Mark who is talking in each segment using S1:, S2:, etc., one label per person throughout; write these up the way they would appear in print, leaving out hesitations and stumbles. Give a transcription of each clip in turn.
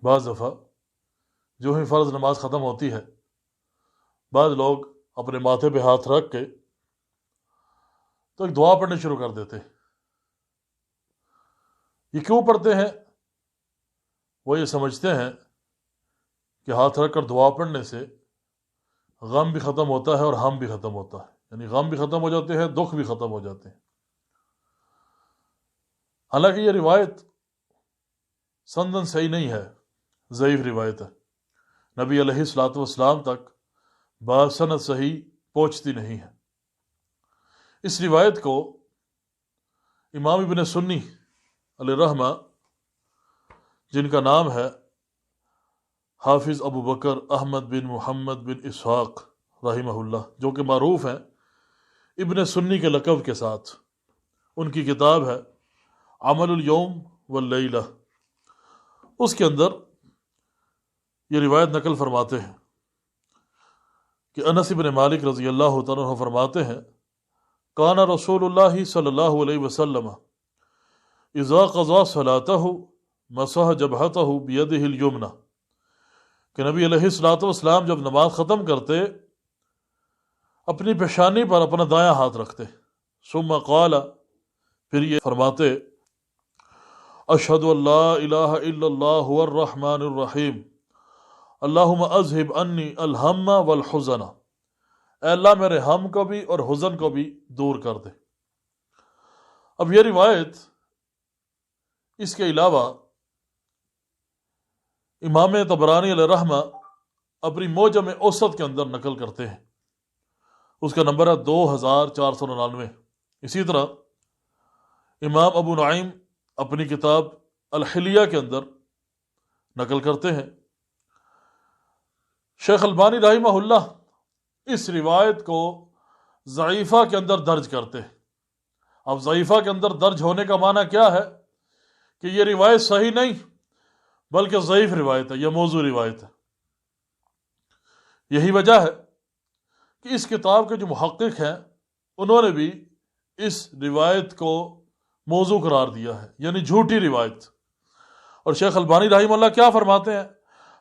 S1: بعض دفعہ جو ہی فرض نماز ختم ہوتی ہے، بعض لوگ اپنے ماتھے پہ ہاتھ رکھ کے تو ایک دعا پڑھنے شروع کر دیتے۔ یہ کیوں پڑھتے ہیں؟ وہ یہ سمجھتے ہیں کہ ہاتھ رکھ کر دعا پڑھنے سے غم بھی ختم ہوتا ہے اور ہم بھی ختم ہوتا ہے، یعنی غم بھی ختم ہو جاتے ہیں، دکھ بھی ختم ہو جاتے ہیں۔ حالانکہ یہ روایت سندن صحیح نہیں ہے، ضعیف روایت ہے، نبی علیہ الصلوۃ والسلام تک بسند صحیح پہنچتی نہیں ہے۔ اس روایت کو امام ابن سنی علیہ رحمہ، جن کا نام ہے حافظ ابو بکر احمد بن محمد بن اسحاق رحمہ اللہ، جو کہ معروف ہیں ابن سنی کے لقب کے ساتھ، ان کی کتاب ہے عمل الیوم واللیلہ، اس کے اندر یہ روایت نقل فرماتے ہیں کہ انس بن مالک رضی اللہ تعالیٰ عنہ فرماتے ہیں کان رسول اللہ صلی اللہ علیہ وسلم اذا قضا صلاتہ مسح جبہتہ بیدہ الیمنی، کہ نبی علیہ الصلوۃ والسلام جب نماز ختم کرتے اپنی پیشانی پر اپنا دایاں ہاتھ رکھتے، ثم قال، پھر یہ فرماتے اشہد ان لا الہ الا اللہ هو الرحمن الرحیم اللہم اذہب عنی الہم والحزن، اے اللہ میرے ہم کو بھی اور حزن کو بھی دور کر دے۔ اب یہ روایت اس کے علاوہ امام طبرانی علیہ رحمہ اپنی معجم اوسط کے اندر نقل کرتے ہیں، اس کا نمبر ہے 2499۔ اسی طرح امام ابو نعیم اپنی کتاب الحلیہ کے اندر نقل کرتے ہیں۔ شیخ البانی رحمہ اللہ اس روایت کو ضعیفہ کے اندر درج کرتے ہیں۔ اب ضعیفہ کے اندر درج ہونے کا معنی کیا ہے؟ کہ یہ روایت صحیح نہیں بلکہ ضعیف روایت ہے، یہ موضوع روایت ہے۔ یہی وجہ ہے کہ اس کتاب کے جو محقق ہیں انہوں نے بھی اس روایت کو موضوع قرار دیا ہے، یعنی جھوٹی روایت۔ اور شیخ البانی رحمہ اللہ کیا فرماتے ہیں؟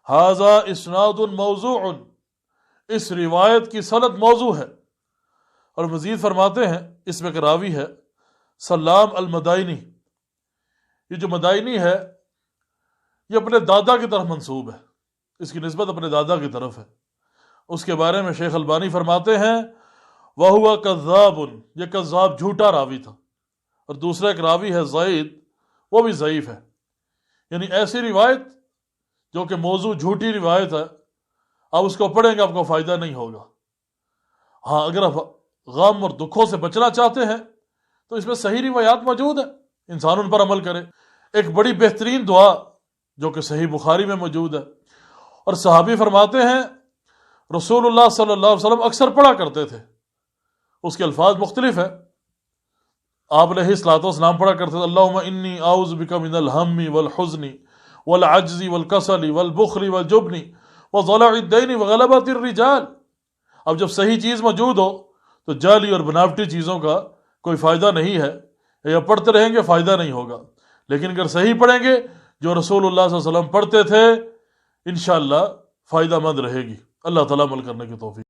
S1: ھذا اسناد موضوع، اس روایت کی سند موضوع ہے۔ اور مزید فرماتے ہیں اس میں ایک راوی ہے سلام المدائنی، یہ جو مدائنی ہے یہ اپنے دادا کی طرف منسوب ہے، اس کی نسبت اپنے دادا کی طرف ہے۔ اس کے بارے میں شیخ البانی فرماتے ہیں وَهُوَ كَذَّابٌ، یہ کذاب جھوٹا راوی تھا۔ اور دوسرا ایک راوی ہے زید، وہ بھی ضعیف ہے۔ یعنی ایسی روایت جو کہ موضوع جھوٹی روایت ہے، آپ اس کو پڑھیں گے آپ کو فائدہ نہیں ہوگا۔ ہاں اگر آپ غم اور دکھوں سے بچنا چاہتے ہیں تو اس میں صحیح روایات موجود ہیں، انسان ان پر عمل کرے۔ ایک بڑی بہترین دعا جو کہ صحیح بخاری میں موجود ہے، اور صحابی فرماتے ہیں رسول اللہ صلی اللہ علیہ وسلم اکثر پڑھا کرتے تھے، اس کے الفاظ مختلف ہیں۔ آپ علیہ الصلوۃ والسلام پڑھا کرتے تھے اللہم انی اعوذ بک من الہم والحزن والعجز والکسل والبخل والجبن وضلع الدین وغلبۃ الرجال۔ اب جب صحیح چیز موجود ہو تو جعلی اور بناوٹی چیزوں کا کوئی فائدہ نہیں ہے، یا پڑھتے رہیں گے فائدہ نہیں ہوگا۔ لیکن اگر صحیح پڑھیں گے جو رسول اللہ صلی اللہ علیہ وسلم پڑھتے تھے، انشاءاللہ فائدہ مند رہے گی۔ اللہ تعالیٰ عمل کرنے کی توفیق۔